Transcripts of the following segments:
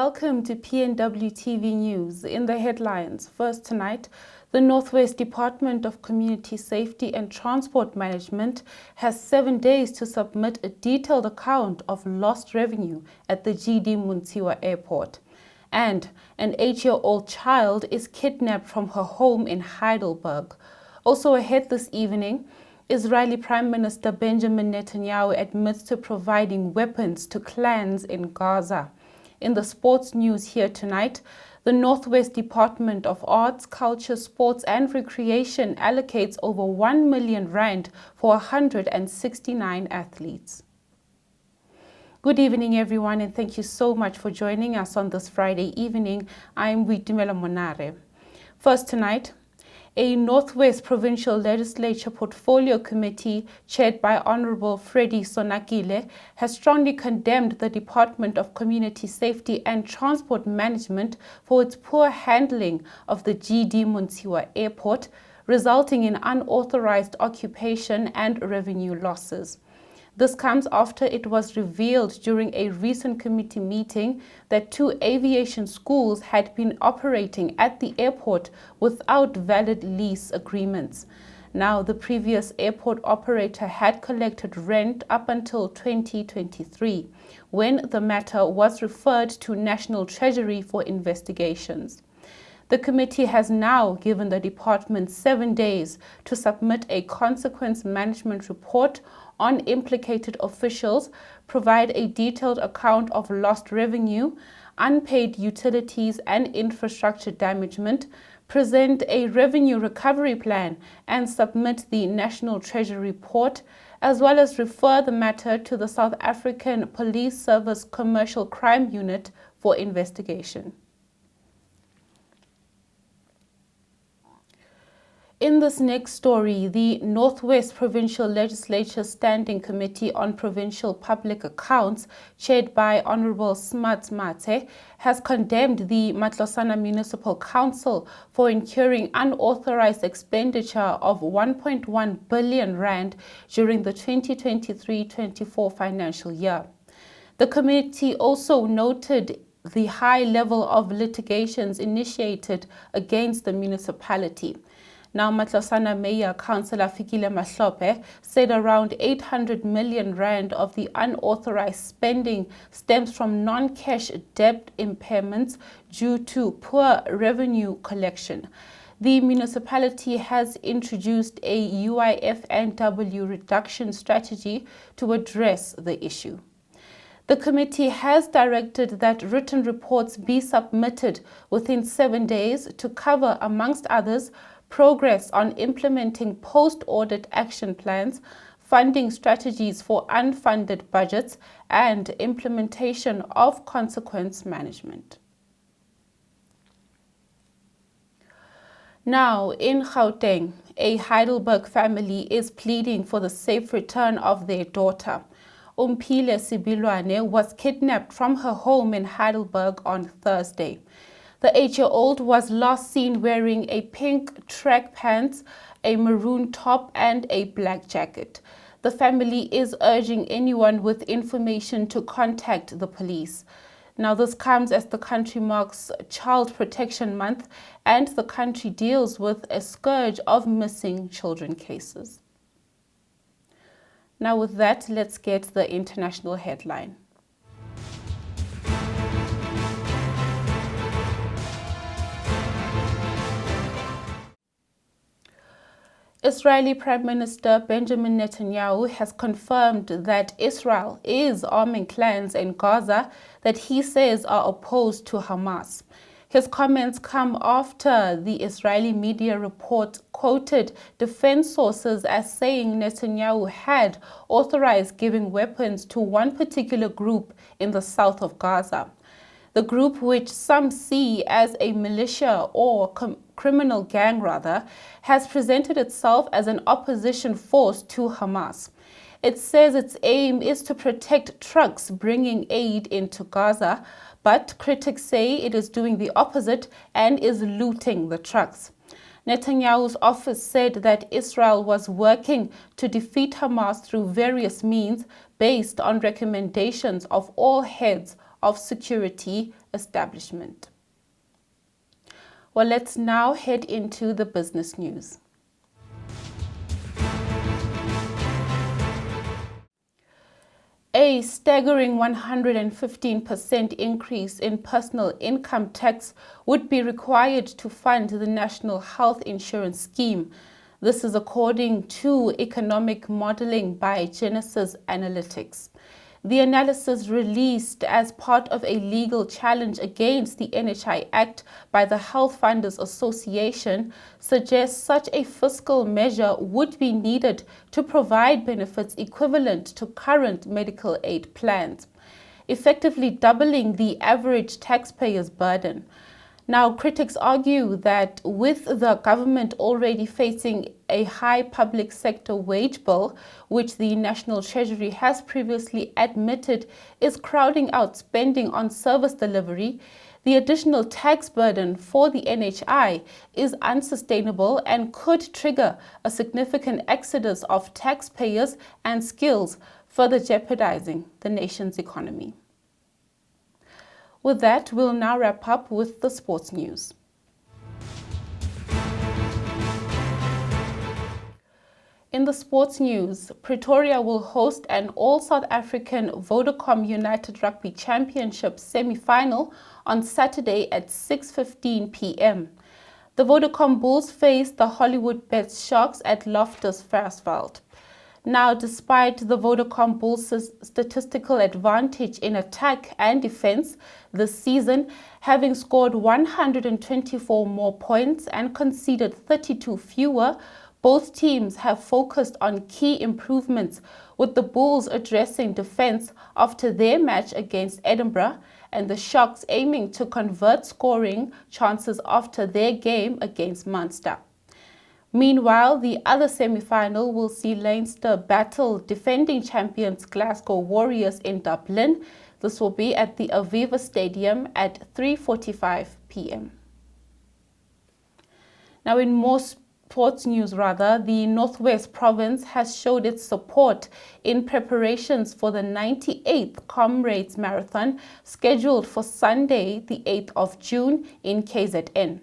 Welcome to PNW TV News. In the headlines, first tonight, the Northwest Department of Community Safety and Transport Management has 7 days to submit a detailed account of lost revenue at the GD Montshioa Airport. And an 8-year-old child is kidnapped from her home in Heidelberg. Also ahead this evening, Israeli Prime Minister Benjamin Netanyahu admits to providing weapons to clans in Gaza. In the sports news here tonight, the Northwest Department of Arts, Culture, Sports and Recreation allocates over 1 million rand for 169 athletes. Good evening, everyone, and thank you so much for joining us on this Friday evening. I'm Boitumelo Monare. First tonight, a Northwest Provincial Legislature Portfolio Committee chaired by Honorable Freddie Sonakile has strongly condemned the Department of Community Safety and Transport Management for its poor handling of the GD Montshioa Airport, resulting in unauthorized occupation and revenue losses. This comes after it was revealed during a recent committee meeting that 2 aviation schools had been operating at the airport without valid lease agreements. Now, the previous airport operator had collected rent up until 2023, when the matter was referred to National Treasury for investigations. The committee has now given the department 7 days to submit a consequence management report on implicated officials, provide a detailed account of lost revenue, unpaid utilities and infrastructure damagement, present a revenue recovery plan and submit the National Treasury report, as well as refer the matter to the South African Police Service Commercial Crime Unit for investigation. In this next story, the Northwest Provincial Legislature Standing Committee on Provincial Public Accounts, chaired by Honorable Smuts Mathe, has condemned the Matlosana Municipal Council for incurring unauthorized expenditure of 1.1 billion rand during the 2023-24 financial year. The committee also noted the high level of litigations initiated against the municipality. Now, Matlosana Mayor Councillor Fikile Mahlope said around 800 million rand of the unauthorized spending stems from non-cash debt impairments due to poor revenue collection. The municipality has introduced a UIF&W reduction strategy to address the issue. The committee has directed that written reports be submitted within 7 days to cover, amongst others, progress on implementing post-audit action plans, funding strategies for unfunded budgets, and implementation of consequence management. Now, in Gauteng, a Heidelberg family is pleading for the safe return of their daughter. Umphile Sibilwane was kidnapped from her home in Heidelberg on Thursday. The 8-year-old was last seen wearing a pink track pants, a maroon top and a black jacket. The family is urging anyone with information to contact the police. Now, this comes as the country marks Child Protection Month and the country deals with a scourge of missing children cases. Now, with that, let's get the international headline. Israeli Prime Minister Benjamin Netanyahu has confirmed that Israel is arming clans in Gaza that he says are opposed to Hamas. His comments come after the Israeli media report quoted defense sources as saying Netanyahu had authorized giving weapons to one particular group in the south of Gaza. The group, which some see as a militia or criminal gang rather, has presented itself as an opposition force to Hamas. It says its aim is to protect trucks bringing aid into Gaza, but critics say it is doing the opposite and is looting the trucks. Netanyahu's office said that Israel was working to defeat Hamas through various means based on recommendations of all heads of security establishment. Well, let's now head into the business news. A staggering 115% increase in personal income tax would be required to fund the National Health Insurance Scheme. This is according to economic modeling by Genesis Analytics. The analysis released as part of a legal challenge against the NHI Act by the Health Funders Association suggests such a fiscal measure would be needed to provide benefits equivalent to current medical aid plans, effectively doubling the average taxpayer's burden. Now, critics argue that with the government already facing a high public sector wage bill, which the National Treasury has previously admitted is crowding out spending on service delivery, the additional tax burden for the NHI is unsustainable and could trigger a significant exodus of taxpayers and skills, further jeopardizing the nation's economy. With that, we'll now wrap up with the sports news. In the sports news, Pretoria will host an all-South African Vodacom United Rugby Championship semi-final on Saturday at 6:15 p.m. The Vodacom Bulls face the Hollywood Bets Sharks at Loftus Versfeld. Now, despite the Vodacom Bulls' statistical advantage in attack and defense this season, having scored 124 more points and conceded 32 fewer, both teams have focused on key improvements, with the Bulls addressing defense after their match against Edinburgh and the Sharks aiming to convert scoring chances after their game against Munster. Meanwhile, the other semi-final will see Leinster battle defending champions Glasgow Warriors in Dublin. This will be at the Aviva Stadium at 3:45 p.m. Now, in more sports news, the Northwest Province has showed its support in preparations for the 98th Comrades Marathon scheduled for Sunday, the 8th of June in KZN.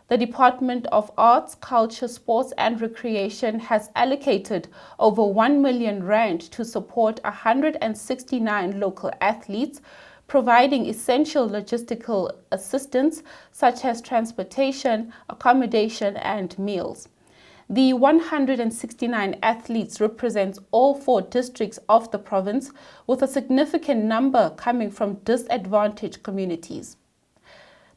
The Department of Arts, Culture, Sports and Recreation has allocated over 1 million rand to support 169 local athletes, providing essential logistical assistance such as transportation, accommodation and meals. The 169 athletes represent all 4 districts of the province, with a significant number coming from disadvantaged communities.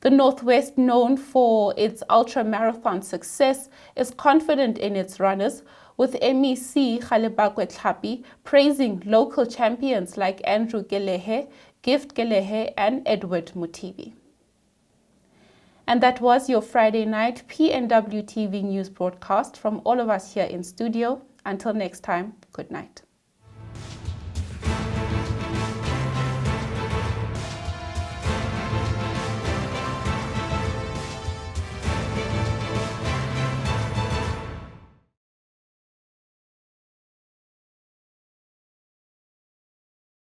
The Northwest, known for its ultra-marathon success, is confident in its runners, with MEC Heidelberg praising local champions like Andrew Gelehe, Gift Gelehe and Edward Mutibi. And that was your Friday night PNW TV news broadcast from all of us here in studio. Until next time, good night.